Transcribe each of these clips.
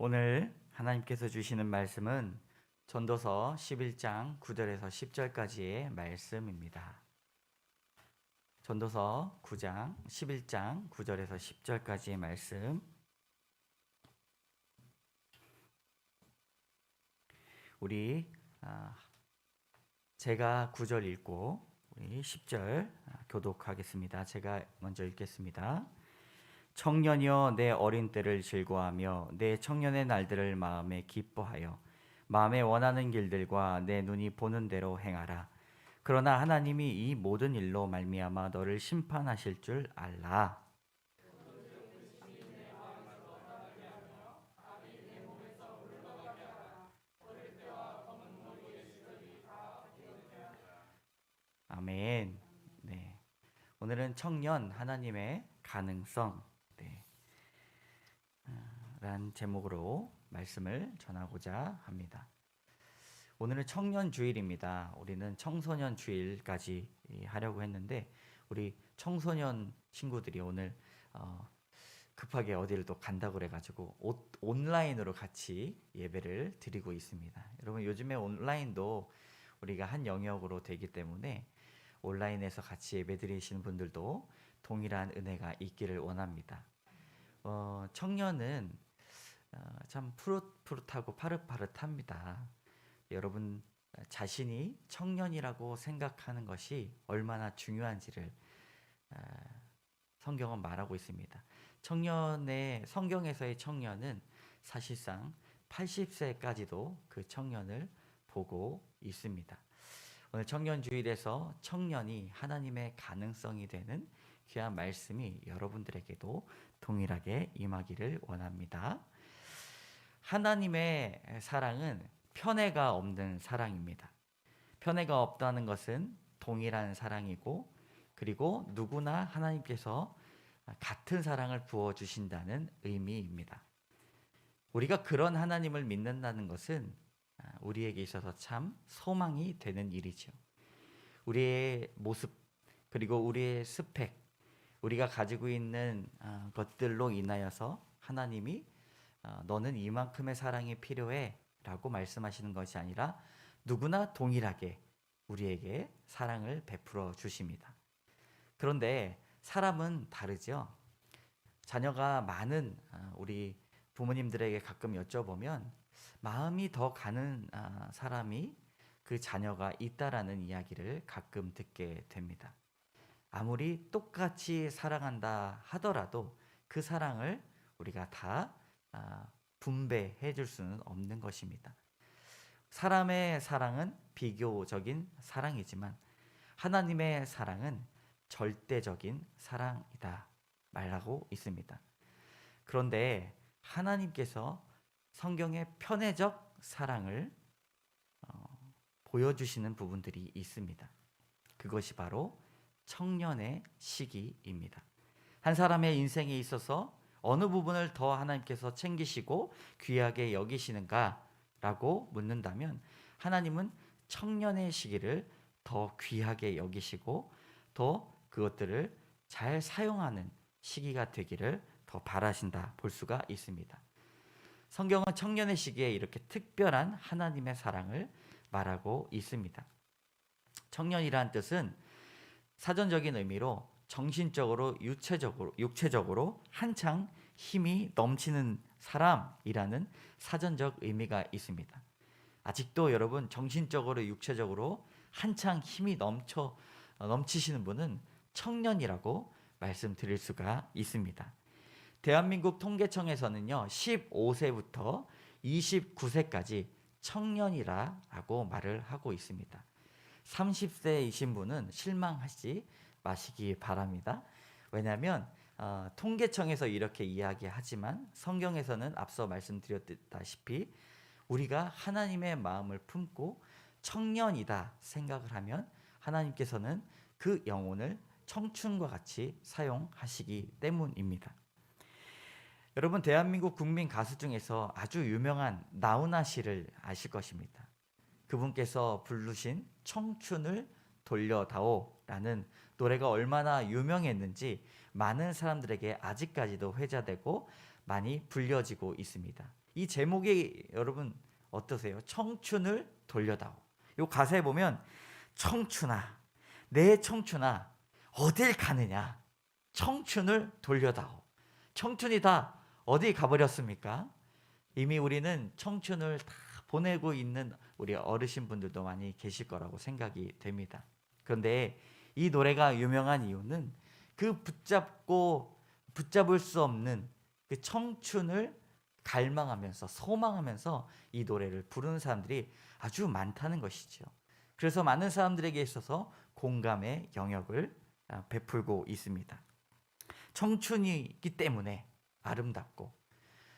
오늘 하나님께서 주시는 말씀은 전도서 11장 9절에서 10절까지의 말씀입니다. 전도서 9장 11장 9절에서 10절까지의 말씀. 우리 제가 9절 읽고 우리 10절 교독하겠습니다. 제가 먼저 읽겠습니다. 청년이여 내 어린 때를 즐거워하며 내 청년의 날들을 마음에 기뻐하여 마음에 원하는 길들과 내 눈이 보는 대로 행하라. 그러나 하나님이 이 모든 일로 말미암아 너를 심판하실 줄 알라. 아멘. 네. 오늘은 청년 하나님의 가능성 란 제목으로 말씀을 전하고자 합니다. 오늘은 청년 주일입니다. 우리는 청소년 주일까지 하려고 했는데 우리 청소년 친구들이 오늘 급하게 어디를 또 간다고 그래가지고 온라인으로 같이 예배를 드리고 있습니다. 여러분 요즘에 온라인도 우리가 한 영역으로 되기 때문에 온라인에서 같이 예배 드리시는 분들도 동일한 은혜가 있기를 원합니다. 청년은 참 푸릇푸릇하고 파릇파릇합니다. 여러분 자신이 청년이라고 생각하는 것이 얼마나 중요한지를 성경은 말하고 있습니다. 성경에서의 청년은 사실상 80세까지도 그 청년을 보고 있습니다. 오늘 청년주일에서 청년이 하나님의 가능성이 되는 귀한 말씀이 여러분들에게도 동일하게 임하기를 원합니다. 하나님의 사랑은 편애가 없는 사랑입니다. 편애가 없다는 것은 동일한 사랑이고 그리고 누구나 하나님께서 같은 사랑을 부어주신다는 의미입니다. 우리가 그런 하나님을 믿는다는 것은 우리에게 있어서 참 소망이 되는 일이죠. 우리의 모습 그리고 우리의 스펙 우리가 가지고 있는 것들로 인하여서 하나님이 너는 이만큼의 사랑이 필요해 라고 말씀하시는 것이 아니라 누구나 동일하게 우리에게 사랑을 베풀어 주십니다. 그런데 사람은 다르죠. 자녀가 많은 우리 부모님들에게 가끔 여쭤보면 마음이 더 가는 사람이 그 자녀가 있다라는 이야기를 가끔 듣게 됩니다. 아무리 똑같이 사랑한다 하더라도 그 사랑을 우리가 다 분배해 줄 수는 없는 것입니다. 사람의 사랑은 비교적인 사랑이지만 하나님의 사랑은 절대적인 사랑이다 말하고 있습니다. 그런데 하나님께서 성경의 편애적 사랑을 보여주시는 부분들이 있습니다. 그것이 바로 청년의 시기입니다. 한 사람의 인생에 있어서 어느 부분을 더 하나님께서 챙기시고 귀하게 여기시는가 라고 묻는다면 하나님은 청년의 시기를 더 귀하게 여기시고 더 그것들을 잘 사용하는 시기가 되기를 더 바라신다 볼 수가 있습니다. 성경은 청년의 시기에 이렇게 특별한 하나님의 사랑을 말하고 있습니다. 청년이라는 뜻은 사전적인 의미로 정신적으로 육체적으로 한창 힘이 넘치는 사람이라는 사전적 의미가 있습니다. 아직도 여러분 정신적으로 육체적으로 한창 힘이 넘치시는 분은 청년이라고 말씀드릴 수가 있습니다. 대한민국 통계청에서는요 15세부터 29세까지 청년이라고 말을 하고 있습니다. 30세이신 분은 실망하지 마시기 바랍니다. 왜냐하면 통계청에서 이렇게 이야기하지만 성경에서는 앞서 말씀드렸다시피 우리가 하나님의 마음을 품고 청년이다 생각을 하면 하나님께서는 그 영혼을 청춘과 같이 사용하시기 때문입니다. 여러분 대한민국 국민 가수 중에서 아주 유명한 나훈아 씨를 아실 것입니다. 그분께서 부르신 청춘을 돌려다오라는 노래가 얼마나 유명했는지 많은 사람들에게 아직까지도 회자되고 많이 불려지고 있습니다. 이 제목이 여러분 어떠세요? 청춘을 돌려다오. 이 가사에 보면 청춘아, 내 청춘아, 어딜 가느냐? 청춘을 돌려다오. 청춘이 다 어디 가버렸습니까? 이미 우리는 청춘을 다 보내고 있는 우리 어르신 분들도 많이 계실 거라고 생각이 됩니다. 그런데 이 노래가 유명한 이유는 그 붙잡을 수 없는 그 청춘을 갈망하면서 소망하면서 이 노래를 부르는 사람들이 아주 많다는 것이죠. 그래서 많은 사람들에게 있어서 공감의 영역을 베풀고 있습니다. 청춘이기 때문에 아름답고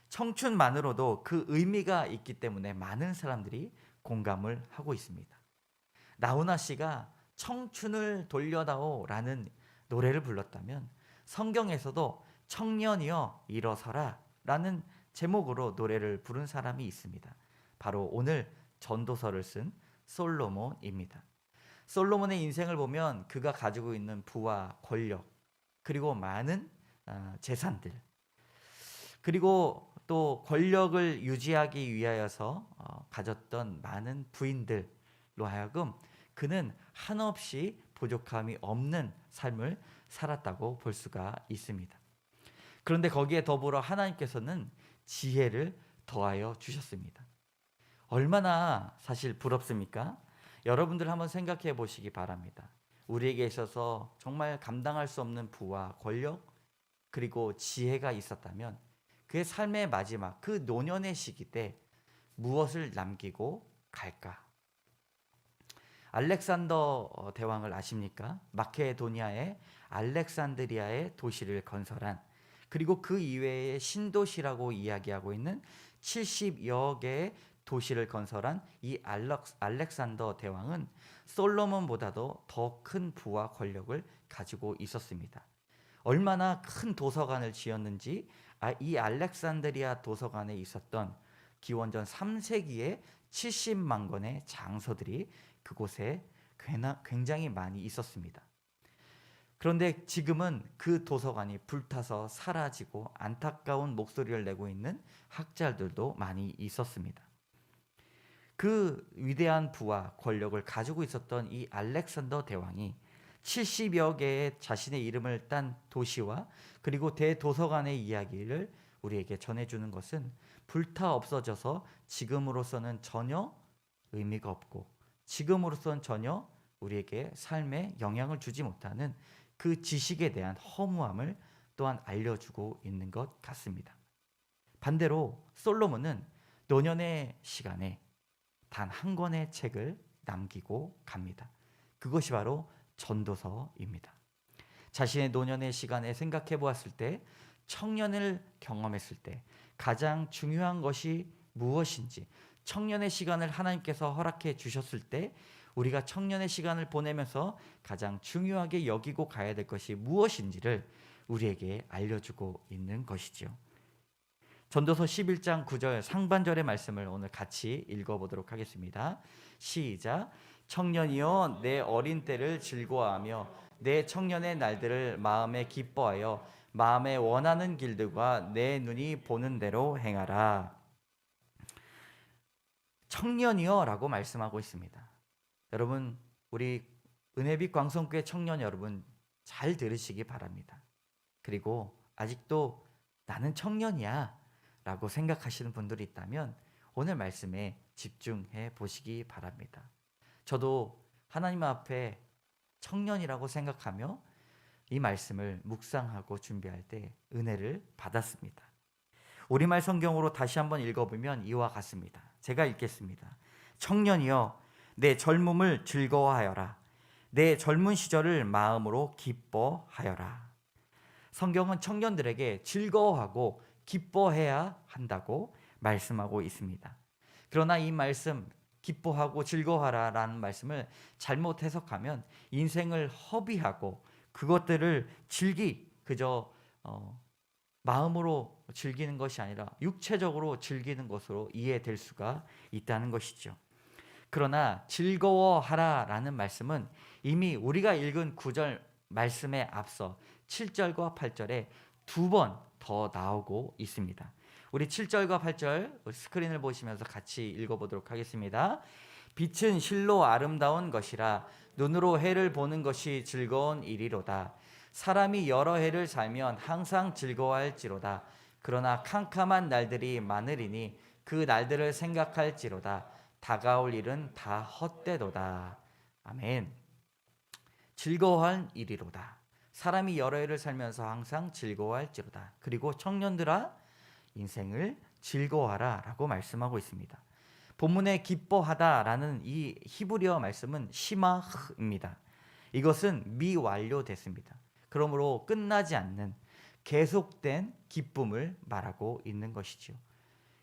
청춘만으로도 그 의미가 있기 때문에 많은 사람들이 공감을 하고 있습니다. 나훈아 씨가 청춘을 돌려다오 라는 노래를 불렀다면 성경에서도 청년이여 일어서라 라는 제목으로 노래를 부른 사람이 있습니다. 바로 오늘 전도서를 쓴 솔로몬입니다. 솔로몬의 인생을 보면 그가 가지고 있는 부와 권력 그리고 많은 재산들 그리고 또 권력을 유지하기 위하여서 가졌던 많은 부인들로 하여금 그는 한없이 부족함이 없는 삶을 살았다고 볼 수가 있습니다. 그런데 거기에 더불어 하나님께서는 지혜를 더하여 주셨습니다. 얼마나 사실 부럽습니까? 여러분들 한번 생각해 보시기 바랍니다. 우리에게 있어서 정말 감당할 수 없는 부와 권력 그리고 지혜가 있었다면 그의 삶의 마지막 그 노년의 시기 때 무엇을 남기고 갈까? 알렉산더 대왕을 아십니까? 마케도니아의 알렉산드리아의 도시를 건설한 그리고 그 이외의 신도시라고 이야기하고 있는 70여 개의 도시를 건설한 이 알렉산더 대왕은 솔로몬보다도 더 큰 부와 권력을 가지고 있었습니다. 얼마나 큰 도서관을 지었는지 이 알렉산드리아 도서관에 있었던 기원전 3세기에 70만 권의 장서들이 그곳에 굉장히 많이 있었습니다. 그런데 지금은 그 도서관이 불타서 사라지고 안타까운 목소리를 내고 있는 학자들도 많이 있었습니다. 그 위대한 부와 권력을 가지고 있었던 이 알렉산더 대왕이 70여 개의 자신의 이름을 딴 도시와 그리고 대도서관의 이야기를 우리에게 전해주는 것은 불타 없어져서 지금으로서는 전혀 의미가 없고 지금으로서는 전혀 우리에게 삶에 영향을 주지 못하는 그 지식에 대한 허무함을 또한 알려주고 있는 것 같습니다. 반대로 솔로몬은 노년의 시간에 단 한 권의 책을 남기고 갑니다. 그것이 바로 전도서입니다. 자신의 노년의 시간에 생각해 보았을 때 청년을 경험했을 때 가장 중요한 것이 무엇인지 청년의 시간을 하나님께서 허락해 주셨을 때 우리가 청년의 시간을 보내면서 가장 중요하게 여기고 가야 될 것이 무엇인지를 우리에게 알려주고 있는 것이죠. 전도서 11장 9절 상반절의 말씀을 오늘 같이 읽어보도록 하겠습니다. 시작. 청년이여 내 어린 때를 즐거워하며 내 청년의 날들을 마음에 기뻐하여 마음에 원하는 길들과 내 눈이 보는 대로 행하라. 청년이여 라고 말씀하고 있습니다. 여러분 우리 은혜빛 광성교회 청년 여러분 잘 들으시기 바랍니다. 그리고 아직도 나는 청년이야 라고 생각하시는 분들이 있다면 오늘 말씀에 집중해 보시기 바랍니다. 저도 하나님 앞에 청년이라고 생각하며 이 말씀을 묵상하고 준비할 때 은혜를 받았습니다. 우리말 성경으로 다시 한번 읽어보면 이와 같습니다. 제가 읽겠습니다. 청년이여 내 젊음을 즐거워하여라. 내 젊은 시절을 마음으로 기뻐하여라. 성경은 청년들에게 즐거워하고 기뻐해야 한다고 말씀하고 있습니다. 그러나 이 말씀 기뻐하고 즐거워하라라는 말씀을 잘못 해석하면 인생을 허비하고 그것들을 그저 마음으로 즐기는 것이 아니라 육체적으로 즐기는 것으로 이해될 수가 있다는 것이죠. 그러나 즐거워하라라는 말씀은 이미 우리가 읽은 9절 말씀에 앞서 7절과 8절에 두 번 더 나오고 있습니다. 우리 7절과 8절 스크린을 보시면서 같이 읽어보도록 하겠습니다. 빛은 실로 아름다운 것이라 눈으로 해를 보는 것이 즐거운 일이로다. 사람이 여러 해를 살면 항상 즐거워할지로다. 그러나 캄캄한 날들이 많으리니 그 날들을 생각할지로다. 다가올 일은 다 헛되도다. 아멘. 즐거워할 일이로다. 사람이 여러 해를 살면서 항상 즐거워할지로다. 그리고 청년들아 인생을 즐거워하라 라고 말씀하고 있습니다. 본문에 기뻐하다라는 이 히브리어 말씀은 시마흐입니다. 이것은 미완료됐습니다. 그러므로 끝나지 않는 계속된 기쁨을 말하고 있는 것이죠.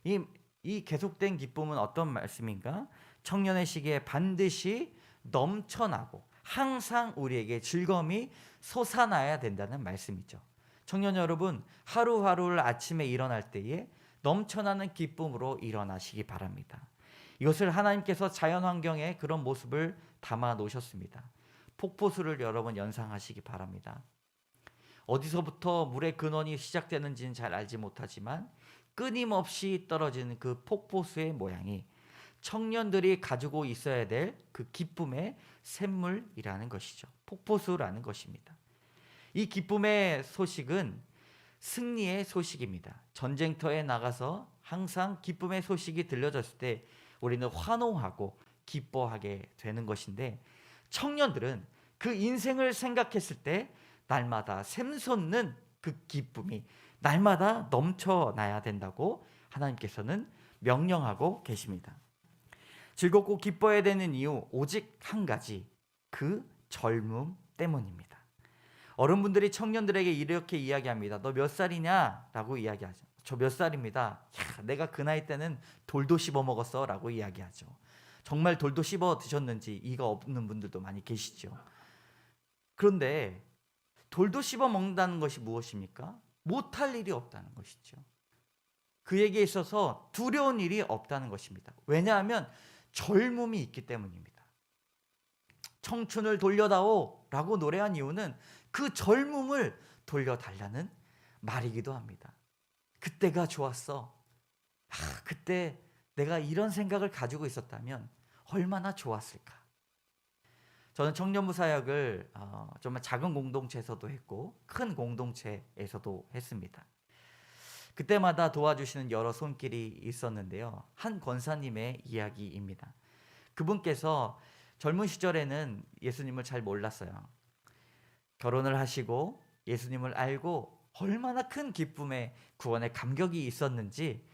이 계속된 기쁨은 어떤 말씀인가? 청년의 시기에 반드시 넘쳐나고 항상 우리에게 즐거움이 솟아나야 된다는 말씀이죠. 청년 여러분, 하루하루를 아침에 일어날 때에 넘쳐나는 기쁨으로 일어나시기 바랍니다. 이것을 하나님께서 자연환경에 그런 모습을 담아 놓으셨습니다. 폭포수를 여러분 연상하시기 바랍니다. 어디서부터 물의 근원이 시작되는지는 잘 알지 못하지만 끊임없이 떨어지는 그 폭포수의 모양이 청년들이 가지고 있어야 될 그 기쁨의 샘물이라는 것이죠. 폭포수라는 것입니다. 이 기쁨의 소식은 승리의 소식입니다. 전쟁터에 나가서 항상 기쁨의 소식이 들려졌을 때 우리는 환호하고 기뻐하게 되는 것인데, 청년들은 그 인생을 생각했을 때 날마다 샘솟는 그 기쁨이 날마다 넘쳐나야 된다고 하나님께서는 명령하고 계십니다. 즐겁고 기뻐해야 되는 이유 오직 한 가지, 그 젊음 때문입니다. 어른분들이 청년들에게 이렇게 이야기합니다. 너 몇 살이냐? 라고 이야기하죠. 저 몇 살입니다. 야, 내가 그 나이 때는 돌도 씹어 먹었어 라고 이야기하죠. 정말 돌도 씹어 드셨는지 이가 없는 분들도 많이 계시죠. 그런데 돌도 씹어 먹는다는 것이 무엇입니까? 못할 일이 없다는 것이죠. 그에게 있어서 두려운 일이 없다는 것입니다. 왜냐하면 젊음이 있기 때문입니다. 청춘을 돌려다오 라고 노래한 이유는 그 젊음을 돌려달라는 말이기도 합니다. 그때가 좋았어. 그때 내가 이런 생각을 가지고 있었다면 얼마나 좋았을까. 저는 청년부 사역을 정말 작은 공동체에서도 했고 큰 공동체에서도 했습니다. 그때마다 도와주시는 여러 손길이 있었는데요. 한 권사님의 이야기입니다. 그분께서 젊은 시절에는 예수님을 잘 몰랐어요. 결혼을 하시고 예수님을 알고 얼마나 큰 기쁨에 구원의 감격이 있었는지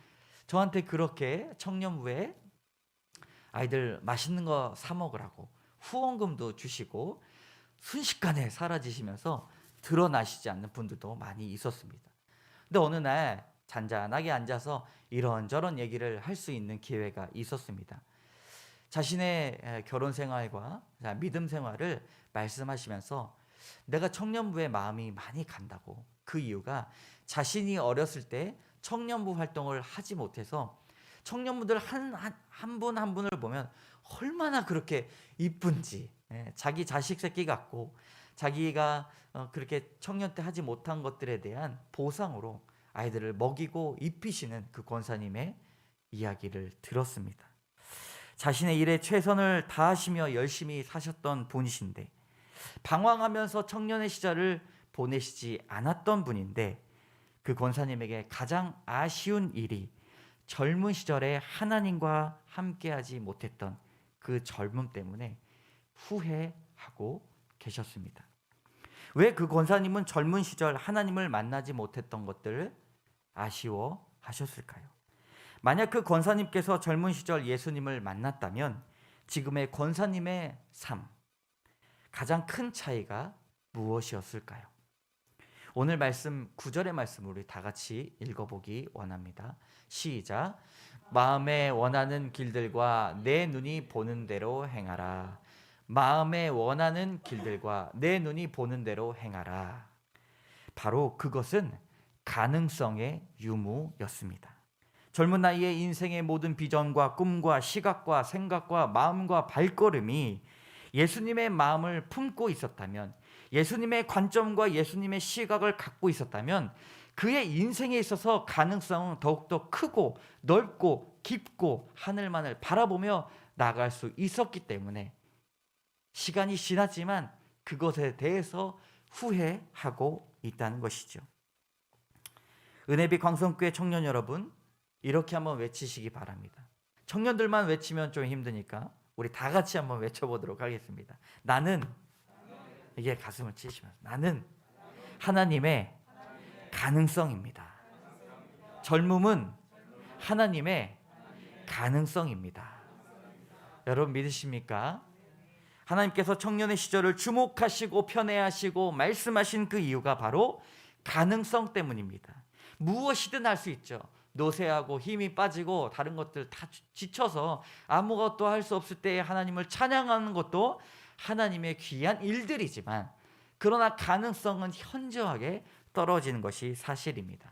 저한테 그렇게 청년부에 아이들 맛있는 거 사 먹으라고 후원금도 주시고 순식간에 사라지시면서 드러나시지 않는 분들도 많이 있었습니다. 근데 어느 날 잔잔하게 앉아서 이런저런 얘기를 할 수 있는 기회가 있었습니다. 자신의 결혼 생활과 믿음 생활을 말씀하시면서 내가 청년부에 마음이 많이 간다고, 그 이유가 자신이 어렸을 때 청년부 활동을 하지 못해서 청년부들 한 분 한 분을 보면 얼마나 그렇게 이쁜지, 자기 자식 새끼 같고 자기가 그렇게 청년 때 하지 못한 것들에 대한 보상으로 아이들을 먹이고 입히시는 그 권사님의 이야기를 들었습니다. 자신의 일에 최선을 다하시며 열심히 사셨던 분이신데 방황하면서 청년의 시절을 보내시지 않았던 분인데, 그 권사님에게 가장 아쉬운 일이 젊은 시절에 하나님과 함께하지 못했던 그 젊음 때문에 후회하고 계셨습니다. 왜 그 권사님은 젊은 시절 하나님을 만나지 못했던 것들을 아쉬워하셨을까요? 만약 그 권사님께서 젊은 시절 예수님을 만났다면 지금의 권사님의 삶, 가장 큰 차이가 무엇이었을까요? 오늘 말씀 9절의 말씀을 우리 다 같이 읽어보기 원합니다. 시작. 마음에 원하는 길들과 내 눈이 보는 대로 행하라. 마음에 원하는 길들과 내 눈이 보는 대로 행하라. 바로 그것은 가능성의 유무였습니다. 젊은 나이에 인생의 모든 비전과 꿈과 시각과 생각과 마음과 발걸음이 예수님의 마음을 품고 있었다면 예수님의 관점과 예수님의 시각을 갖고 있었다면 그의 인생에 있어서 가능성은 더욱더 크고 넓고 깊고 하늘만을 바라보며 나아갈 수 있었기 때문에 시간이 지났지만 그것에 대해서 후회하고 있다는 것이죠. 은혜빛 광성교회 청년 여러분, 이렇게 한번 외치시기 바랍니다. 청년들만 외치면 좀 힘드니까 우리 다 같이 한번 외쳐보도록 하겠습니다. 나는, 이게 가슴을 치시면서, 나는 하나님의 가능성입니다. 젊음은 하나님의 가능성입니다. 여러분 믿으십니까? 하나님께서 청년의 시절을 주목하시고 편애하시고 말씀하신 그 이유가 바로 가능성 때문입니다. 무엇이든 할 수 있죠. 노쇠하고 힘이 빠지고 다른 것들 다 지쳐서 아무것도 할 수 없을 때에 하나님을 찬양하는 것도 하나님의 귀한 일들이지만, 그러나 가능성은 현저하게 떨어지는 것이 사실입니다.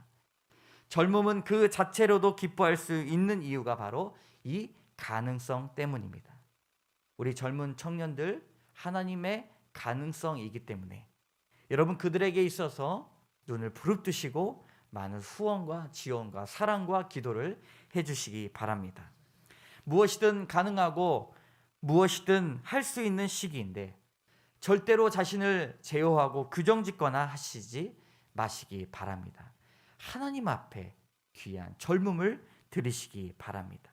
젊음은 그 자체로도 기뻐할 수 있는 이유가 바로 이 가능성 때문입니다. 우리 젊은 청년들, 하나님의 가능성이기 때문에 여러분 그들에게 있어서 눈을 부릅뜨시고 많은 후원과 지원과 사랑과 기도를 해주시기 바랍니다. 무엇이든 가능하고 무엇이든 할 수 있는 시기인데 절대로 자신을 제어하고 규정짓거나 하시지 마시기 바랍니다. 하나님 앞에 귀한 젊음을 드리시기 바랍니다.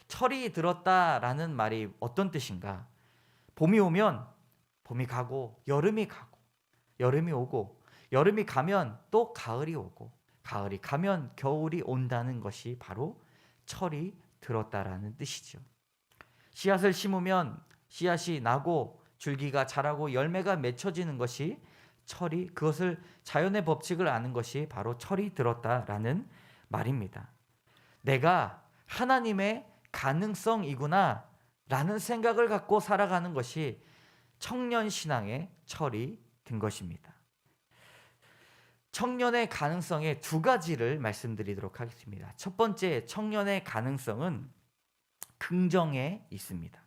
철이 들었다라는 말이 어떤 뜻인가? 봄이 오면 봄이 가고 여름이 가고 여름이 오고 여름이 가면 또 가을이 오고 가을이 가면 겨울이 온다는 것이 바로 철이 들었다라는 뜻이죠. 씨앗을 심으면 씨앗이 나고 줄기가 자라고 열매가 맺혀지는 것이 철이, 그것을 자연의 법칙을 아는 것이 바로 철이 들었다라는 말입니다. 내가 하나님의 가능성이구나 라는 생각을 갖고 살아가는 것이 청년 신앙의 철이 든 것입니다. 청년의 가능성의 두 가지를 말씀드리도록 하겠습니다. 첫 번째, 청년의 가능성은 긍정에 있습니다.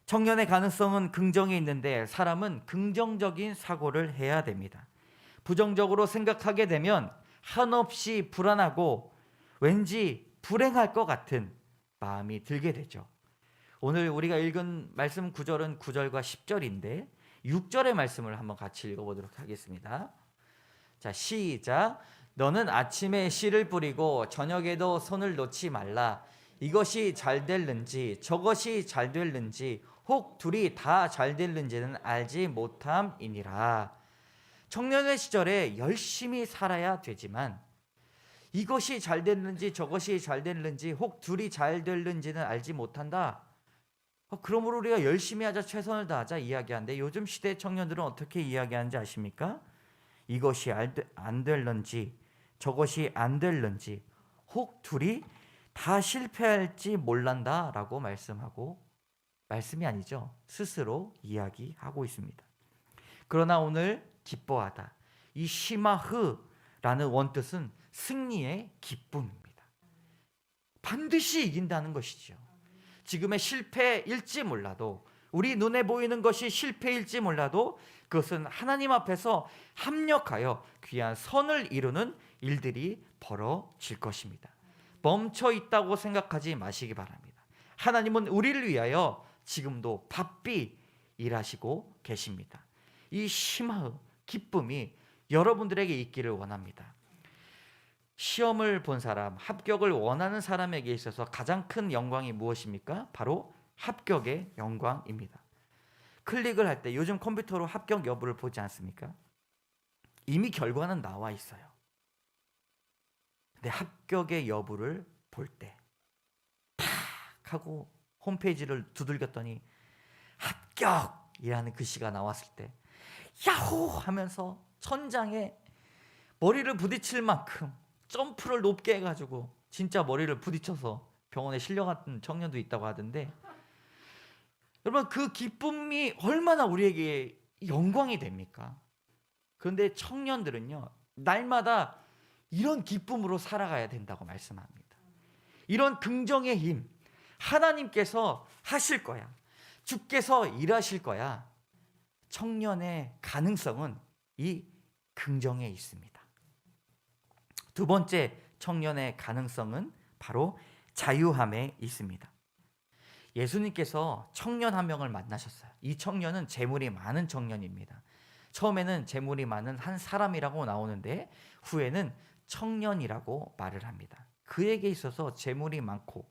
청년의 가능성은 긍정에 있는데 사람은 긍정적인 사고를 해야 됩니다. 부정적으로 생각하게 되면 한없이 불안하고 왠지 불행할 것 같은 마음이 들게 되죠. 오늘 우리가 읽은 말씀 구절은 9절과 10절인데 6절의 말씀을 한번 같이 읽어보도록 하겠습니다. 자, 시작. 너는 아침에 씨를 뿌리고 저녁에도 손을 놓지 말라. 이것이 잘 될는지 저것이 잘 될는지 혹 둘이 다 잘 될는지는 알지 못함이니라. 청년의 시절에 열심히 살아야 되지만 이것이 잘 됐는지 저것이 잘 됐는지 혹 둘이 잘 됐는지는 알지 못한다. 그러므로 우리가 열심히 하자, 최선을 다하자 이야기하는데 요즘 시대 청년들은 어떻게 이야기하는지 아십니까? 이것이 안 될는지 저것이 안 될는지 혹 둘이 다 실패할지 몰란다 라고 말씀하고, 말씀이 아니죠, 스스로 이야기하고 있습니다. 그러나 오늘 기뻐하다, 이 시마흐라는 원뜻은 승리의 기쁨입니다. 반드시 이긴다는 것이죠. 지금의 실패일지 몰라도, 우리 눈에 보이는 것이 실패일지 몰라도 그것은 하나님 앞에서 합력하여 귀한 선을 이루는 일들이 벌어질 것입니다. 멈춰 있다고 생각하지 마시기 바랍니다. 하나님은 우리를 위하여 지금도 바삐 일하시고 계십니다. 이 시마흐, 기쁨이 여러분들에게 있기를 원합니다. 시험을 본 사람, 합격을 원하는 사람에게 있어서 가장 큰 영광이 무엇입니까? 바로 합격의 영광입니다. 클릭을 할 때 요즘 컴퓨터로 합격 여부를 보지 않습니까? 이미 결과는 나와 있어요. 근데 합격의 여부를 볼 때 탁 하고 홈페이지를 두들겼더니 합격이라는 글씨가 나왔을 때 야호 하면서 천장에 머리를 부딪힐 만큼 점프를 높게 해가지고 진짜 머리를 부딪혀서 병원에 실려갔던 청년도 있다고 하던데, 여러분 그 기쁨이 얼마나 우리에게 영광이 됩니까? 그런데 청년들은요, 날마다 이런 기쁨으로 살아가야 된다고 말씀합니다. 이런 긍정의 힘, 하나님께서 하실 거야, 주께서 일하실 거야, 청년의 가능성은 이 긍정에 있습니다. 두 번째 청년의 가능성은 바로 자유함에 있습니다. 예수님께서 청년 한 명을 만나셨어요. 이 청년은 재물이 많은 청년입니다. 처음에는 재물이 많은 한 사람이라고 나오는데 후에는 청년이라고 말을 합니다. 그에게 있어서 재물이 많고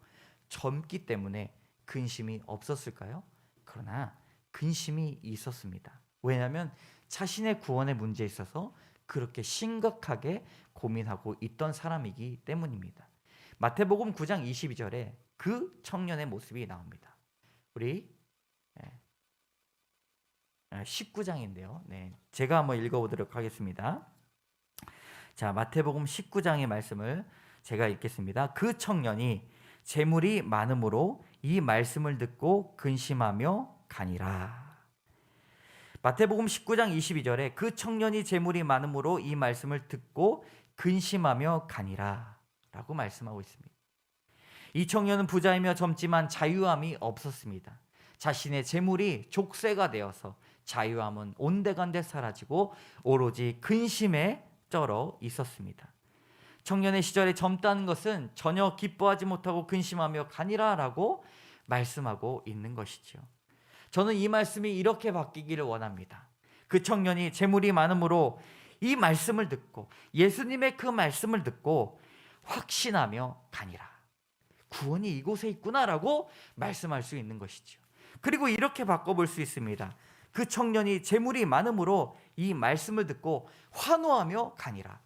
젊기 때문에 근심이 없었을까요? 그러나 근심이 있었습니다. 왜냐하면 자신의 구원의 문제에 있어서 그렇게 심각하게 고민하고 있던 사람이기 때문입니다. 마태복음 9장 22절에 그 청년의 모습이 나옵니다. 우리 19장인데요. 제가 한번 읽어보도록 하겠습니다. 자, 마태복음 19장의 말씀을 제가 읽겠습니다. 그 청년이 재물이 많음으로 이 말씀을 듣고 근심하며 가니라. 마태복음 19장 22절에 그 청년이 재물이 많음으로 이 말씀을 듣고 근심하며 가니라 라고 말씀하고 있습니다. 이 청년은 부자이며 젊지만 자유함이 없었습니다. 자신의 재물이 족쇄가 되어서 자유함은 온데간데 사라지고 오로지 근심에 쩔어 있었습니다. 청년의 시절에 젊다는 것은 전혀 기뻐하지 못하고 근심하며 가니라 라고 말씀하고 있는 것이죠. 저는 이 말씀이 이렇게 바뀌기를 원합니다. 그 청년이 재물이 많음으로 이 말씀을 듣고 예수님의 그 말씀을 듣고 확신하며 가니라. 구원이 이곳에 있구나라고 말씀할 수 있는 것이죠. 그리고 이렇게 바꿔볼 수 있습니다. 그 청년이 재물이 많음으로 이 말씀을 듣고 환호하며 가니라.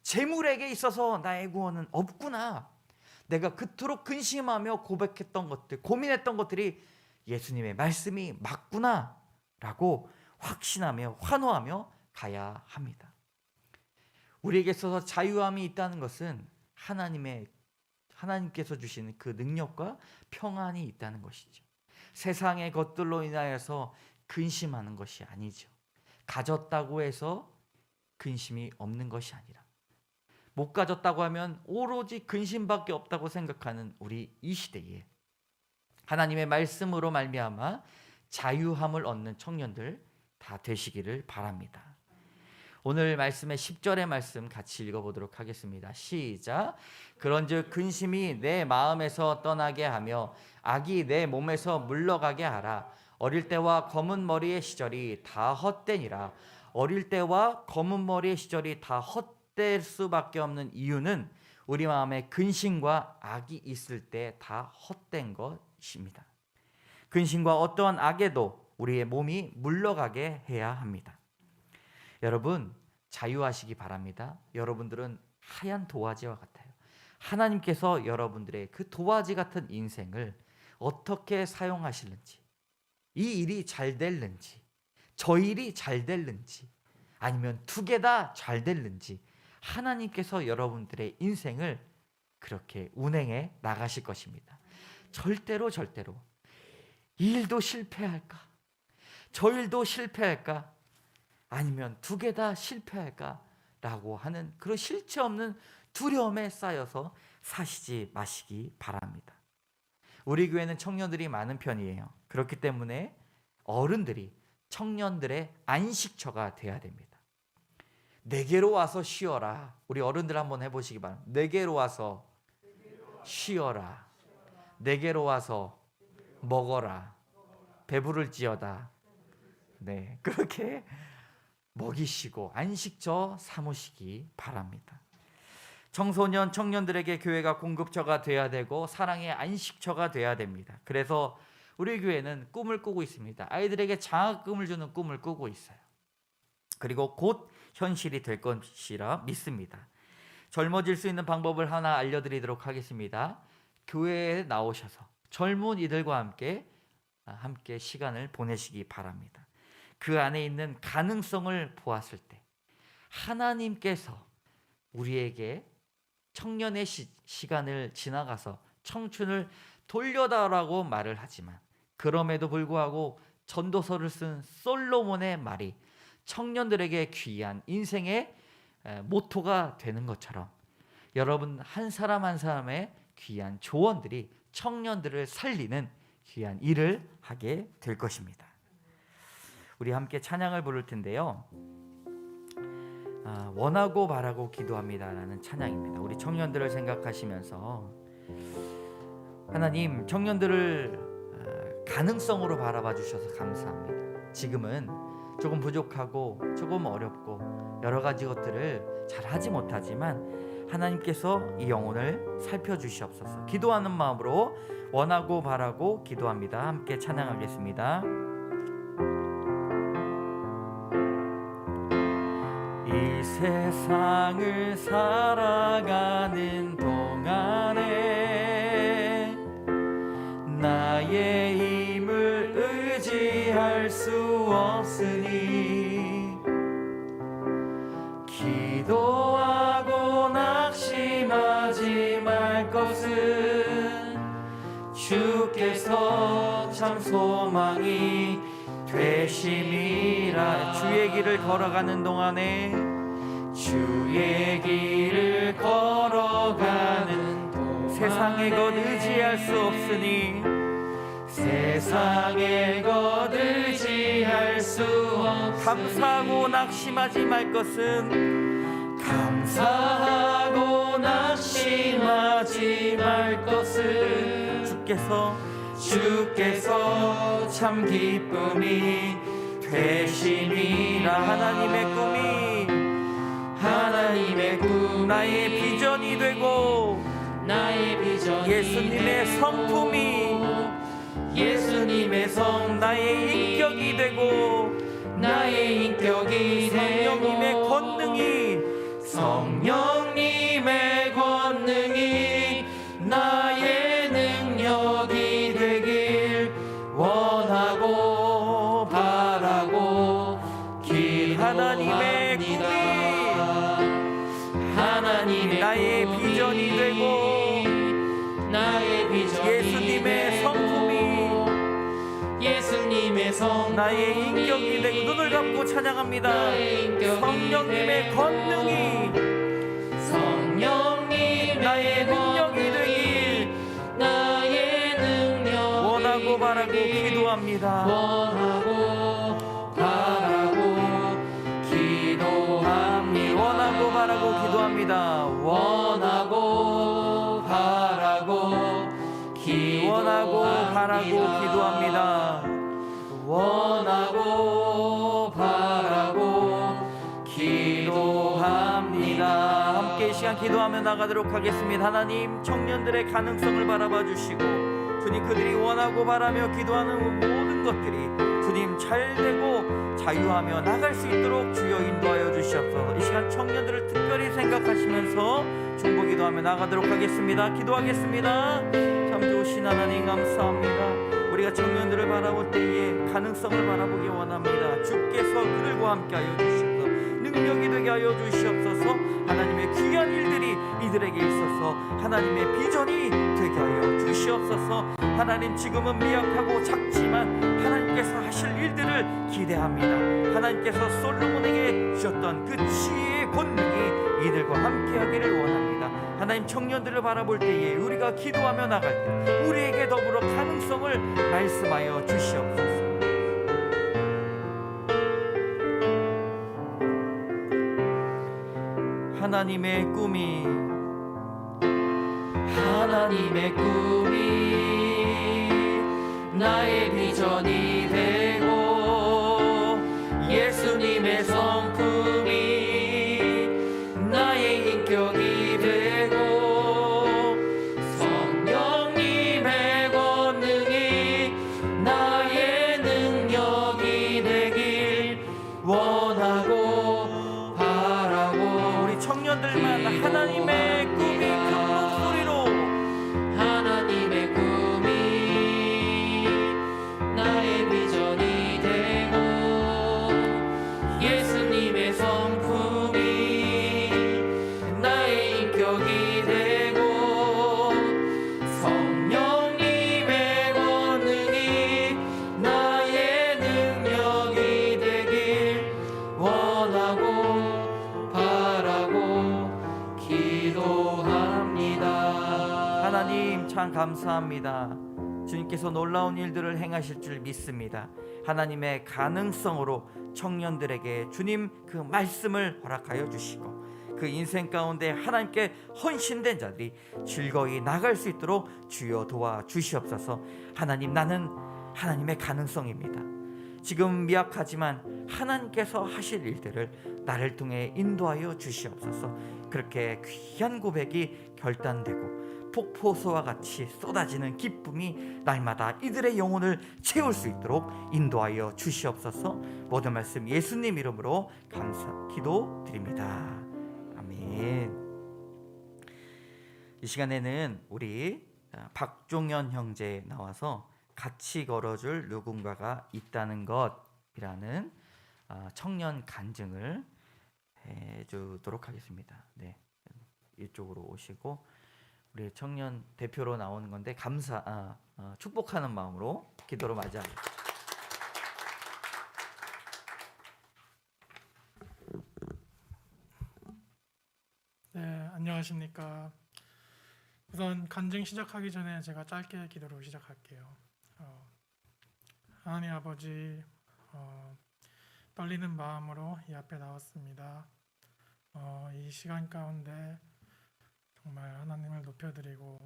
재물에게 있어서 나의 구원은 없구나. 내가 그토록 근심하며 고백했던 것들, 고민했던 것들이 예수님의 말씀이 맞구나 라고 확신하며 환호하며 가야 합니다. 우리에게 있어서 자유함이 있다는 것은 하나님께서 주시는 그 능력과 평안이 있다는 것이죠. 세상의 것들로 인하여서 근심하는 것이 아니죠. 가졌다고 해서 근심이 없는 것이 아니라 못 가졌다고 하면 오로지 근심밖에 없다고 생각하는 우리 이 시대에 하나님의 말씀으로 말미암아 자유함을 얻는 청년들 다 되시기를 바랍니다. 오늘 말씀의 10절의 말씀 같이 읽어보도록 하겠습니다. 시작. 그런즉 근심이 내 마음에서 떠나게 하며 악이 내 몸에서 물러가게 하라. 어릴 때와 검은 머리의 시절이 다 헛되니라. 어릴 때와 검은 머리의 시절이 다 헛될 수밖에 없는 이유는 우리 마음에 근심과 악이 있을 때 다 헛된 것입니다. 근심과 어떠한 악에도 우리의 몸이 물러가게 해야 합니다. 여러분 자유하시기 바랍니다. 여러분들은 하얀 도화지와 같아요. 하나님께서 여러분들의 그 도화지 같은 인생을 어떻게 사용하실는지, 이 일이 잘 될는지, 저 일이 잘 될는지, 아니면 두 개 다 잘 될는지 하나님께서 여러분들의 인생을 그렇게 운행해 나가실 것입니다. 절대로 이 일도 실패할까? 저 일도 실패할까? 아니면 두 개 다 실패할까? 라고 하는 그런 실체 없는 두려움에 쌓여서 사시지 마시기 바랍니다. 우리 교회는 청년들이 많은 편이에요. 그렇기 때문에 어른들이 청년들의 안식처가 돼야 됩니다. 내게로 와서 쉬어라. 우리 어른들 한번 해보시기 바랍니다. 내게로 와서 쉬어라. 내게로 와서 먹어라. 배부를지어다. 네, 그렇게 먹이시고 안식처 삼으시기 바랍니다. 청소년, 청년들에게 교회가 공급처가 돼야 되고 사랑의 안식처가 돼야 됩니다. 그래서 우리 교회는 꿈을 꾸고 있습니다. 아이들에게 장학금을 주는 꿈을 꾸고 있어요. 그리고 곧 현실이 될 것이라 믿습니다. 젊어질 수 있는 방법을 하나 알려드리도록 하겠습니다. 교회에 나오셔서 젊은이들과 함께 시간을 보내시기 바랍니다. 그 안에 있는 가능성을 보았을 때 하나님께서 우리에게 청년의 시간을 지나가서 청춘을 돌려다라고 말을 하지만 그럼에도 불구하고 전도서를 쓴 솔로몬의 말이 청년들에게 귀한 인생의 모토가 되는 것처럼 여러분 한 사람 한 사람의 귀한 조언들이 청년들을 살리는 귀한 일을 하게 될 것입니다. 우리 함께 찬양을 부를 텐데요. 원하고 바라고 기도합니다라는 찬양입니다. 우리 청년들을 생각하시면서 하나님, 청년들을 가능성으로 바라봐 주셔서 감사합니다. 지금은 조금 부족하고 조금 어렵고 여러 가지 것들을 잘 하지 못하지만 하나님께서 이 영혼을 살펴주시옵소서. 기도하는 마음으로 원하고 바라고 기도합니다. 함께 찬양하겠습니다. 이 세상을 살아가는 동안에 나의 힘을 의지할 수 없으니 기도하고 낙심하지 말 것은 주께서 참 소망이 되심이라. 주의 길을 걸어가는 동안에 주의 길을 걸어가는 동안에 세상의 것 의지할 수 없으니 세상의 것 의지할 수 없으니 감사하고 낙심하지 말 것은 감사하고 낙심하지 말 것은 주께서 참 기쁨이 되심이라. 하나님의 꿈이 나의 비전이 되고 예수님의 성품이 예수님의 성 나의 인격이 되고 성령님의 권능이 나의 능력이 되길 원하고 바라고 하나님의 나의 비전이 되고 예수님의 성품이 나의 인격이 되고 눈을 감고 찬양합니다. 성령님의 권능이 나의 능력이 되길 원하고 바라고 기도합니다. 원하고 바라고 기도합니다. 원하고 바라고 기도합니다. 함께 이 시간 기도하며 나가도록 하겠습니다. 하나님, 청년들의 가능성을 바라봐 주시고 주님, 그들이 원하고 바라며 기도하는 모든 것들이 주님 잘되고 자유하며 나갈 수 있도록 주여 인도하여 주시옵소서. 이 시간 청년들을 특별히 생각하시면서 중보기도하며 나가도록 하겠습니다. 기도하겠습니다. 참 좋으신 하나님, 감사합니다. 우리가 청년들을 바라볼 때에 가능성을 바라보기 원합니다. 주께서 그들과 함께하여 주시옵소서. 능력이 되게 하여 주시옵소서. 하나님의 귀한 일들이 이들에게 있어서 하나님의 비전이 되게 하여 주시옵소서. 하나님, 지금은 미약하고 작지만 하나님께서 하실 일들을 기대합니다. 하나님께서 솔로몬에게 주셨던 그 지혜의 권능이 이들과 함께하기를 원합니다. 하나님, 청년들을 바라볼 때에 우리가 기도하며 나갈 때 우리에게 더불어 가능성을 말씀하여 주시옵소서. 하나님의 꿈이 나의 비전이 되고 예수님의 성품이 나의 인격이 되고 성령님의 권능이 나의 능력이 되길 원하고 바라고. 우리 청년들만 하나님의 꿈이 큰 목소리로 하나님의 꿈이 나의 비전이 되고 예수님의 성품이 나의 인격이 되고 성령님의 권능이 나의 능력이 되길 원하고 바라고 기도합니다. 하나님, 참 감사합니다. 주님께서 놀라운 일들을 행하실 줄 믿습니다. 하나님의 가능성으로 청년들에게 주님 그 말씀을 허락하여 주시고 그 인생 가운데 하나님께 헌신된 자들이 즐거이 나갈 수 있도록 주여 도와주시옵소서. 하나님, 나는 하나님의 가능성입니다. 지금 미약하지만 하나님께서 하실 일들을 나를 통해 인도하여 주시옵소서. 그렇게 귀한 고백이 결단되고 폭포수와 같이 쏟아지는 기쁨이 날마다 이들의 영혼을 채울 수 있도록 인도하여 주시옵소서. 모든 말씀 예수님 이름으로 기도드립니다. 아멘. 이 시간에는 우리 박종현 형제 나와서 같이 걸어줄 누군가가 있다는 것이라는 청년 간증을 해주도록 하겠습니다. 네, 이쪽으로 오시고 우리 청년 대표로 나오는 건데 축복하는 마음으로 기도로 맞이합니다. 네, 안녕하십니까. 우선 간증 시작하기 전에 제가 짧게 기도로 시작할게요. 하나님 아버지, 떨리는 마음으로 이 앞에 나왔습니다. 이 시간 가운데 정말 하나님을 높여드리고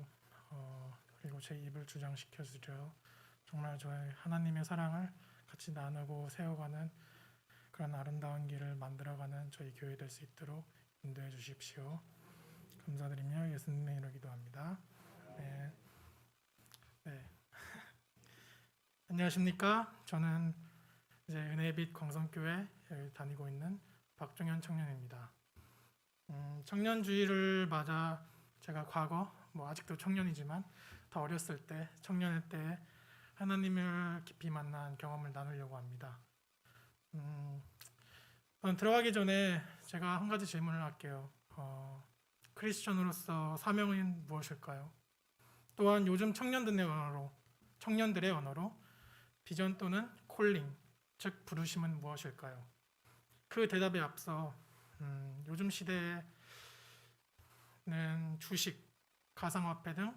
그리고 제 입을 주장시켜주려 정말 저의 하나님의 사랑을 같이 나누고 세워가는 그런 아름다운 길을 만들어가는 저희 교회 될 수 있도록 인도해 주십시오. 감사드리며 예수님의 이름으로 기도합니다. 네. 안녕하십니까. 저는 이제 은혜빛 광성교회 다니고 있는 박종현 청년입니다. 청년주의를 맞아 제가 과거 아직도 청년이지만 더 어렸을 때 청년의 때 하나님을 깊이 만난 경험을 나누려고 합니다. 들어가기 전에 제가 한 가지 질문을 할게요. 크리스천으로서 사명은 무엇일까요? 또한 요즘 청년들의 언어로 비전 또는 콜링, 즉 부르심은 무엇일까요? 그 대답에 앞서 요즘 시대에는 주식, 가상화폐 등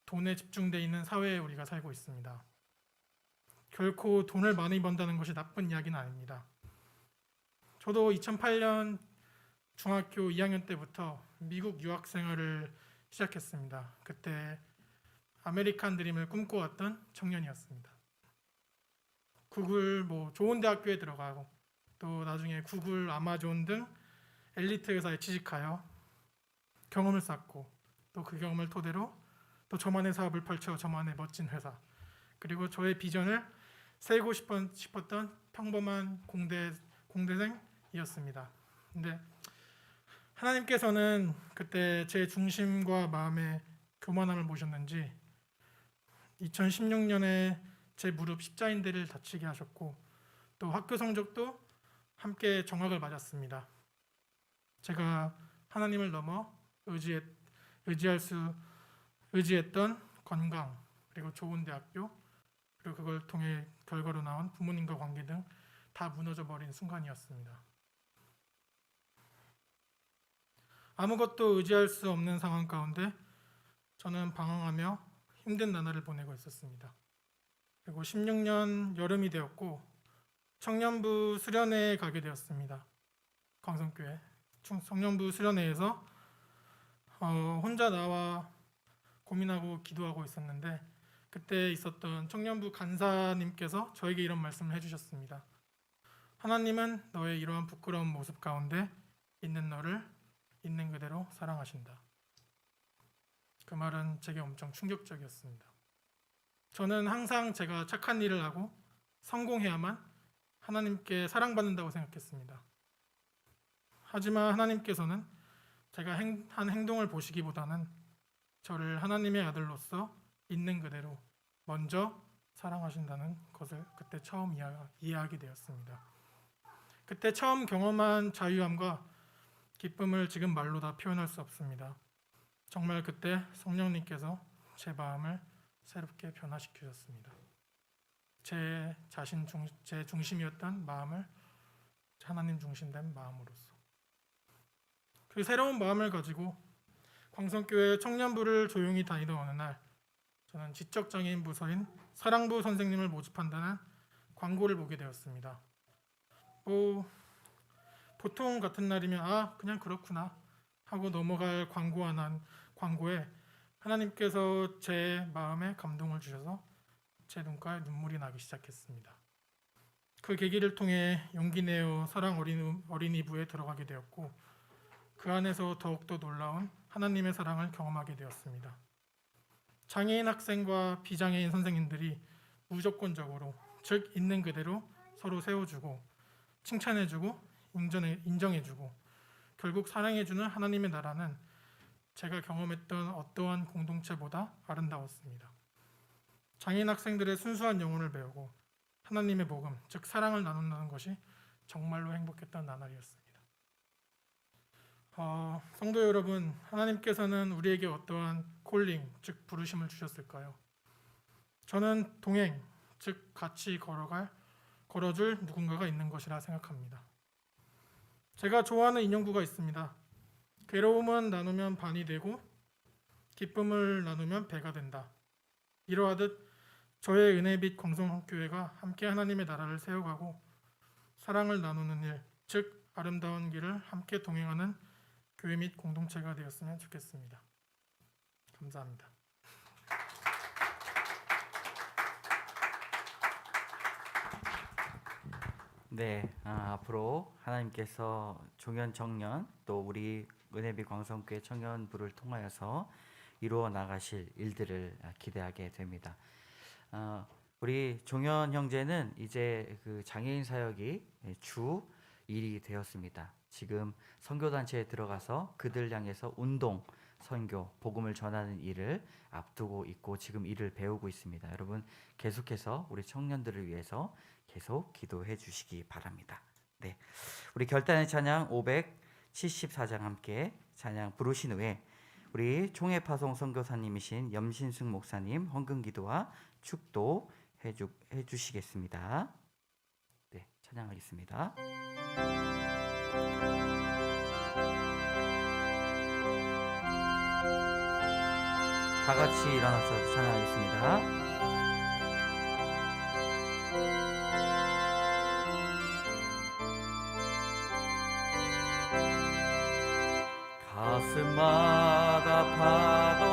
돈에 집중되어 있는 사회에 우리가 살고 있습니다. 결코 돈을 많이 번다는 것이 나쁜 이야기는 아닙니다. 저도 2008년 중학교 2학년 때부터 미국 유학 생활을 시작했습니다. 그때 아메리칸 드림을 꿈꿔왔던 청년이었습니다. 구글 좋은 대학교에 들어가고 또 나중에 구글, 아마존 등 엘리트 회사에 취직하여 경험을 쌓고 또 그 경험을 토대로 또 저만의 사업을 펼쳐 저만의 멋진 회사, 그리고 저의 비전을 세우고 싶었던 평범한 공대생이었습니다. 근데 하나님께서는 그때 제 중심과 마음에 교만함을 보셨는지 2016년에 제 무릎 십자인대를 다치게 하셨고 또 학교 성적도 함께 정학을 맞았습니다. 제가 하나님을 넘어 의지했던 건강, 그리고 좋은 대학교, 그리고 그걸 통해 결과로 나온 부모님과 관계 등 다 무너져 버린 순간이었습니다. 아무것도 의지할 수 없는 상황 가운데 저는 방황하며 힘든 나날을 보내고 있었습니다. 그리고 16년 여름이 되었고 청년부 수련회에 가게 되었습니다. 광성교회 청년부 수련회에서 혼자 나와 고민하고 기도하고 있었는데 그때 있었던 청년부 간사님께서 저에게 이런 말씀을 해주셨습니다. 하나님은 너의 이러한 부끄러운 모습 가운데 있는 너를 있는 그대로 사랑하신다. 그 말은 제게 엄청 충격적이었습니다. 저는 항상 제가 착한 일을 하고 성공해야만 하나님께 사랑받는다고 생각했습니다. 하지만 하나님께서는 제가 한 행동을 보시기보다는 저를 하나님의 아들로서 있는 그대로 먼저 사랑하신다는 것을 그때 처음 이해하게 되었습니다. 그때 처음 경험한 자유함과 기쁨을 지금 말로 다 표현할 수 없습니다. 정말 그때 성령님께서 제 마음을 새롭게 변화시키셨습니다. 제 중심이었던 마음을 하나님 중심된 마음으로서 그 새로운 마음을 가지고 광성교회 청년부를 조용히 다니던 어느 날 저는 지적장애인 부서인 사랑부 선생님을 모집한다는 광고를 보게 되었습니다. 보통 같은 날이면 그냥 그렇구나 하고 넘어갈 광고에 하나님께서 제 마음에 감동을 주셔서 제 눈가에 눈물이 나기 시작했습니다. 그 계기를 통해 용기 내어 사랑 어린이부에 들어가게 되었고 그 안에서 더욱더 놀라운 하나님의 사랑을 경험하게 되었습니다. 장애인 학생과 비장애인 선생님들이 무조건적으로, 즉 있는 그대로 서로 세워주고 칭찬해주고 인정해주고 결국 사랑해주는 하나님의 나라는 제가 경험했던 어떠한 공동체보다 아름다웠습니다. 장애인 학생들의 순수한 영혼을 배우고 하나님의 복음, 즉 사랑을 나눈다는 것이 정말로 행복했던 나날이었습니다. 성도 여러분, 하나님께서는 우리에게 어떠한 콜링, 즉 부르심을 주셨을까요? 저는 동행, 즉 같이 걸어줄 누군가가 있는 것이라 생각합니다. 제가 좋아하는 인형구가 있습니다. 괴로움은 나누면 반이 되고 기쁨을 나누면 배가 된다. 이러하듯 저의 은혜빛 광성교회가 함께 하나님의 나라를 세워가고 사랑을 나누는 일, 즉 아름다운 길을 함께 동행하는 교회 및 공동체가 되었으면 좋겠습니다. 감사합니다. 네, 앞으로 하나님께서 종현 청년 또 우리 은혜비 광성교회 청년부를 통하여서 이루어 나가실 일들을 기대하게 됩니다. 우리 종현 형제는 이제 그 장애인 사역이 주 일이 되었습니다. 지금 선교단체에 들어가서 그들 향해서 운동, 선교, 복음을 전하는 일을 앞두고 있고 지금 일을 배우고 있습니다. 여러분 계속해서 우리 청년들을 위해서 계속 기도해 주시기 바랍니다. 네, 우리 결단의 찬양 574장 함께 찬양 부르신 후에 우리 총회파송 선교사님이신 염신숙 목사님 헌금기도와 축도 해 주시겠습니다. 네, 찬양하겠습니다. 다 같이 일어나서 찬양하겠습니다. 가슴마다 파도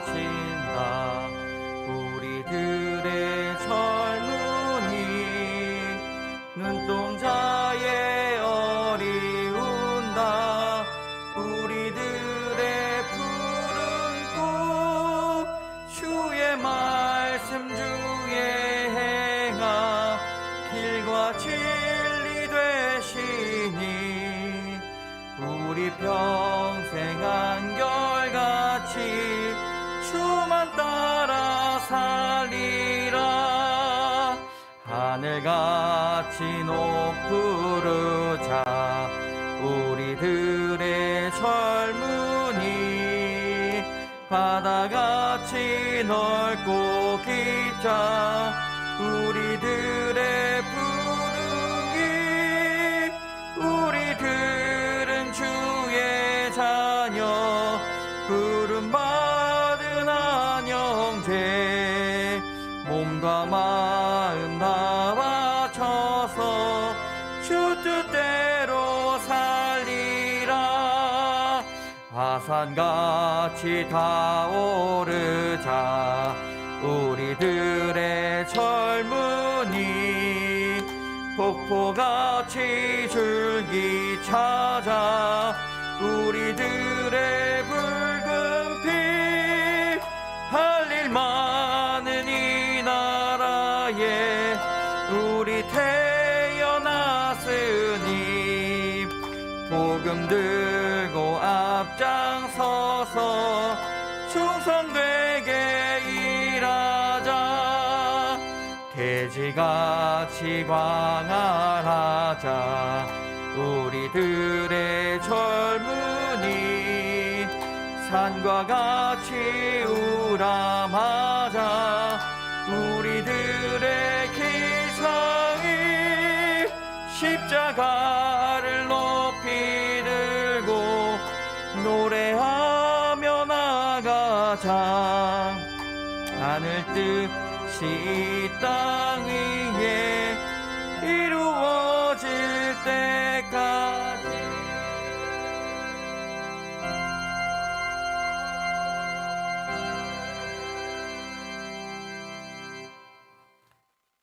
친다 우리들의 젊은이 눈동자에 어리운다 우리들의 푸른 꿈 주의 말씀 중에 행하 길과 진리 되시니 우리 평생 한결같이 주만 따라 살리라 하늘같이 높으르자 우리들의 젊은이 바다같이 넓고 깊자 우리들의 부르기 우리들은 주의 자녀 부름받은 한 형제 몸과 마음 다 바쳐서 주 뜻대로 살리라 화산같이 타오르자 우리들의 젊은이 폭포같이 줄기 찾아 우리들의 붉은 피 할 일 많은 이 나라에 우리 태어났으니 복음 들고 앞장서서 충성되게 일하자 돼지같이 광활하자 우리들의 젊은이 산과 같이 우람하자 우리들의 기상이 십자가를 높이 들고 노래하며 나가자 하늘 뜻이 이 땅 위에 이루어질 때까지.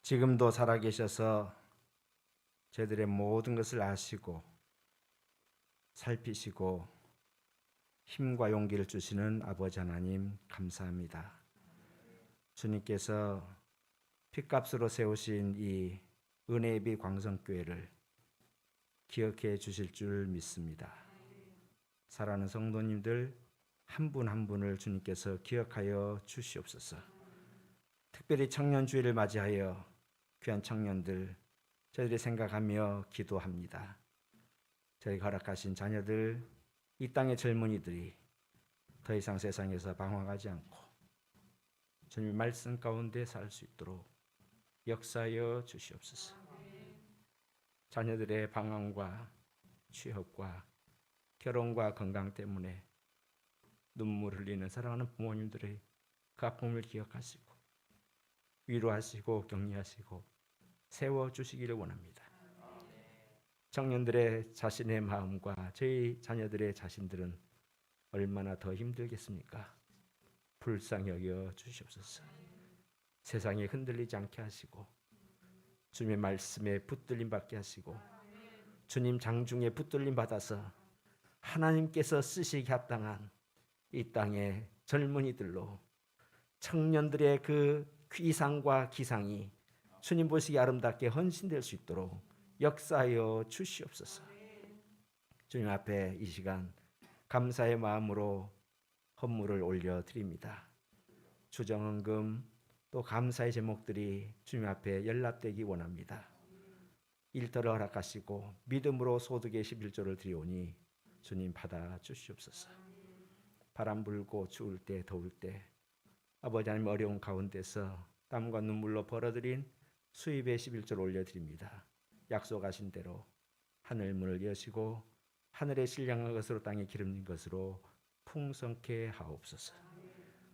지금도 살아계셔서 저희들의 모든 것을 아시고 살피시고 힘과 용기를 주시는 아버지 하나님 감사합니다. 주님께서 핏값으로 세우신 이 은혜의 빛 광성교회를 기억해 주실 줄 믿습니다. 사랑하는 성도님들 한 분 한 분을 주님께서 기억하여 주시옵소서. 특별히 청년주의를 맞이하여 귀한 청년들 저희들이 생각하며 기도합니다. 저희가 허락하신 자녀들, 이 땅의 젊은이들이 더 이상 세상에서 방황하지 않고 주님의 말씀 가운데 살 수 있도록 역사하여 주시옵소서. 자녀들의 방황과 취업과 결혼과 건강 때문에 눈물 흘리는 사랑하는 부모님들의 그 아픔을 기억하시고 위로하시고 격려하시고 세워주시기를 원합니다. 청년들의 자신의 마음과 저희 자녀들의 자신들은 얼마나 더 힘들겠습니까? 불쌍히 여겨 주시옵소서. 세상에 흔들리지 않게 하시고 주님의 말씀에 붙들림 받게 하시고 주님 장중에 붙들림 받아서 하나님께서 쓰시기 합당한 이 땅의 젊은이들로 청년들의 그 귀상과 기상이 주님 보시기 아름답게 헌신될 수 있도록 역사하여 주시옵소서. 주님 앞에 이 시간 감사의 마음으로 헌물을 올려드립니다. 주정헌금 또 감사의 제목들이 주님 앞에 연락되기 원합니다. 일터를 허락하시고 믿음으로 소득의 11조를 드리오니 주님 받아 주시옵소서. 바람 불고 추울 때 더울 때 아버지 하나님 어려운 가운데서 땀과 눈물로 벌어들인 수입의 11조를 올려드립니다. 약속하신 대로 하늘 문을 여시고 하늘의 신령한 것으로 땅에 기름진 것으로 풍성케 하옵소서.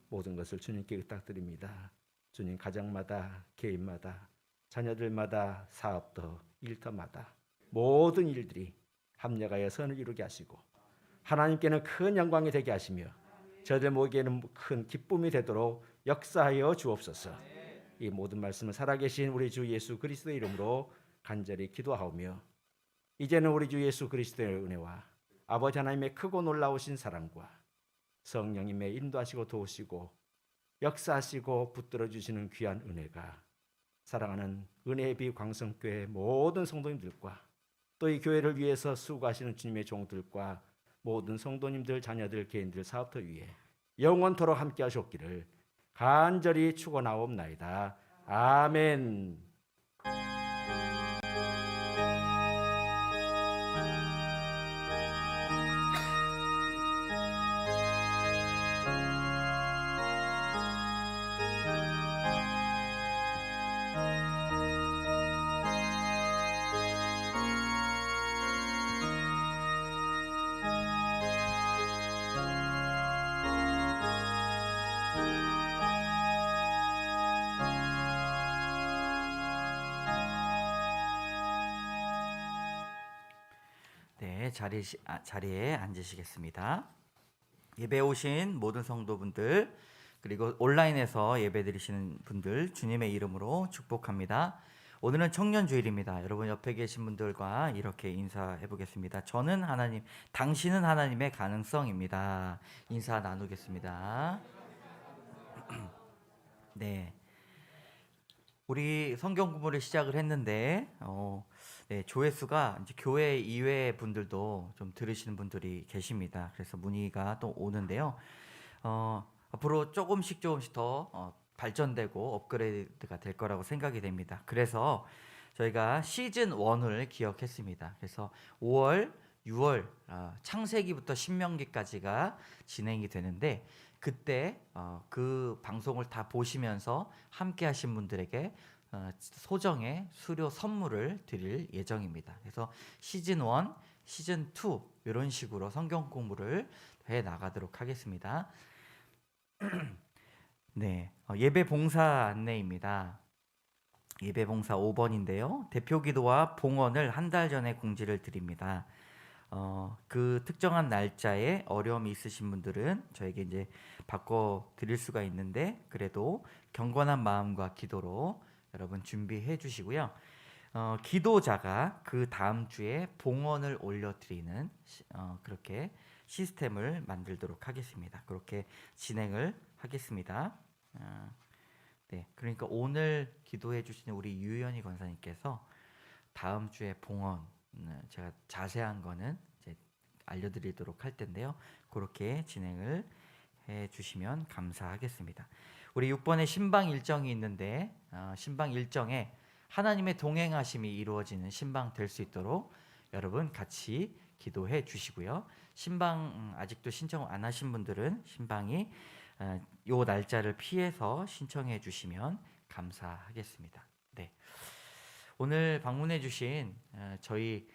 모든 것을 주님께 의탁드립니다. 주님 가정마다 개인마다 자녀들마다 사업터 일터마다 모든 일들이 합력하여 선을 이루게 하시고 하나님께는 큰 영광이 되게 하시며 저들 모두에게는 큰 기쁨이 되도록 역사하여 주옵소서. 이 모든 말씀을 살아계신 우리 주 예수 그리스도의 이름으로 간절히 기도하오며 이제는 우리 주 예수 그리스도의 은혜와 아버지 하나님의 크고 놀라우신 사랑과 성령님의 인도하시고 도우시고 역사하시고 붙들어 주시는 귀한 은혜가 사랑하는 은혜의 빛 광성교회 모든 성도님들과 또 이 교회를 위해서 수고하시는 주님의 종들과 모든 성도님들, 자녀들, 개인들, 사업터 위에 영원토록 함께 하셨기를 간절히 축원하옵나이다. 아멘. 네, 자리에 앉으시겠습니다. 예배 오신 모든 성도분들 그리고 온라인에서 예배 드리시는 분들 주님의 이름으로 축복합니다. 오늘은 청년주일입니다. 여러분 옆에 계신 분들과 이렇게 인사해 보겠습니다. 저는 하나님, 당신은 하나님의 가능성입니다. 인사 나누겠습니다. 네, 우리 성경 공부를 시작을 했는데 네, 조회수가 이제 교회 이외의 분들도 좀 들으시는 분들이 계십니다. 그래서 문의가 또 오는데요. 앞으로 조금씩 더 발전되고 업그레이드가 될 거라고 생각이 됩니다. 그래서 저희가 시즌 1을 기억했습니다. 그래서 5월, 6월 창세기부터 신명기까지가 진행이 되는데 그때 그 방송을 다 보시면서 함께 하신 분들에게 소정의 수료 선물을 드릴 예정입니다. 그래서 시즌 1, 시즌 2 이런 식으로 성경 공부를 해 나가도록 하겠습니다. 네, 예배 봉사 안내입니다. 예배봉사 5번인데요. 대표 기도와 봉헌을 한 달 전에 공지를 드립니다. 그 특정한 날짜에 어려움이 있으신 분들은 저에게 이제 바꿔 드릴 수가 있는데, 그래도 경건한 마음과 기도로 여러분 준비해 주시고요. 기도자가 그 다음 주에 봉헌을 올려드리는 그렇게 시스템을 만들도록 하겠습니다. 그렇게 진행을 하겠습니다. 네, 그러니까 오늘 기도해 주시는 우리 유연희 권사님께서 다음 주에 봉헌, 제가 자세한 거는 이제 알려드리도록 할 텐데요. 그렇게 진행을 해 주시면 감사하겠습니다. 우리 6번에 신방 일정이 있는데 신방 일정에 하나님의 동행하심이 이루어지는 신방 될 수 있도록 여러분 같이 기도해 주시고요. 신방 아직도 신청 안 하신 분들은 신방이 요 날짜를 피해서 신청해 주시면 감사하겠습니다. 네. 오늘 방문해 주신 저희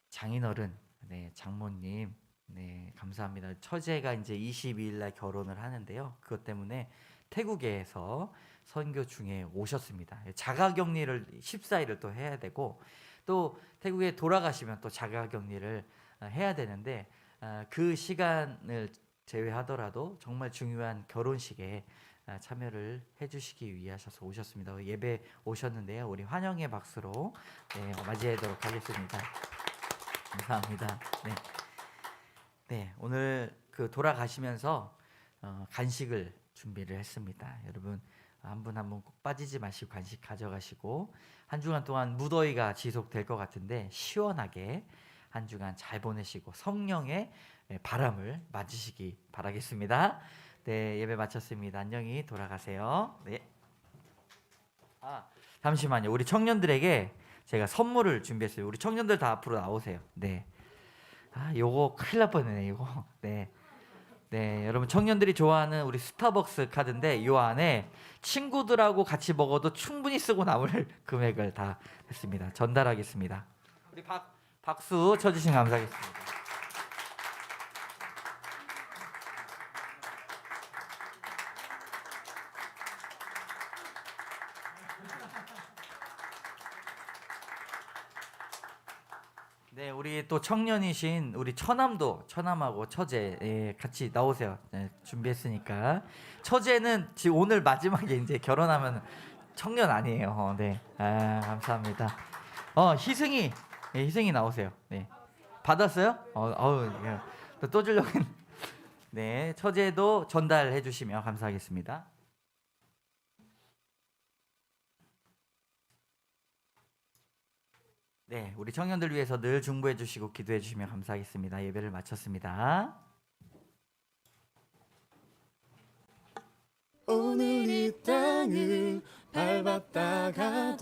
장인어른, 네, 장모님, 네, 감사합니다. 처제가 이제 22일 날 결혼을 하는데요. 그것 때문에 태국에서 선교 중에 오셨습니다. 자가격리를 14일을 또 해야 되고, 또 태국에 돌아가시면 또 자가격리를 해야 되는데, 그 시간을 제외하더라도 정말 중요한 결혼식에 참여를 해주시기 위하셔서 오셨습니다. 예배 오셨는데요. 우리 환영의 박수로 맞이하도록 하겠습니다. 감사합니다. 네. 네, 오늘 그 돌아가시면서 간식을 준비를 했습니다. 여러분 한 분 한 분 꼭 빠지지 마시고 간식 가져가시고, 한 주간 동안 무더위가 지속될 것 같은데 시원하게 한 주간 잘 보내시고 성령의 바람을 맞으시기 바라겠습니다. 네, 예배 마쳤습니다. 안녕히 돌아가세요. 네. 잠시만요. 우리 청년들에게 제가 선물을 준비했어요. 우리 청년들 다 앞으로 나오세요. 네. 요거 큰일 날 뻔했네, 이거. 네. 네, 여러분 청년들이 좋아하는 우리 스타벅스 카드인데 요 안에 친구들하고 같이 먹어도 충분히 쓰고 남을 금액을 다 했습니다. 전달하겠습니다. 우리 박수 쳐주시면 감사하겠습니다. 네, 우리 또 청년이신 우리 처남하고 처제 같이 나오세요. 네, 준비했으니까. 처제는 지금 오늘 마지막에 이제 결혼하면 청년 아니에요. 네, 감사합니다. 희승이 나오세요. 네, 받았어요? 예. 또 주려고 했는데. 네, 처제도 전달해 주시면 감사하겠습니다. 네, 우리 청년들 위해서 늘 중보해 주시고 기도해 주시면 감사하겠습니다. 예배를 마쳤습니다. 오늘 이 땅을 밟았다가도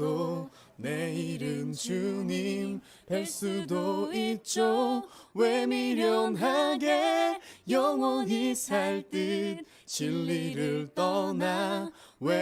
내일은 주님 뵐 수도 있죠. 왜 미련하게 영원히 살 듯 진리를 떠나 왜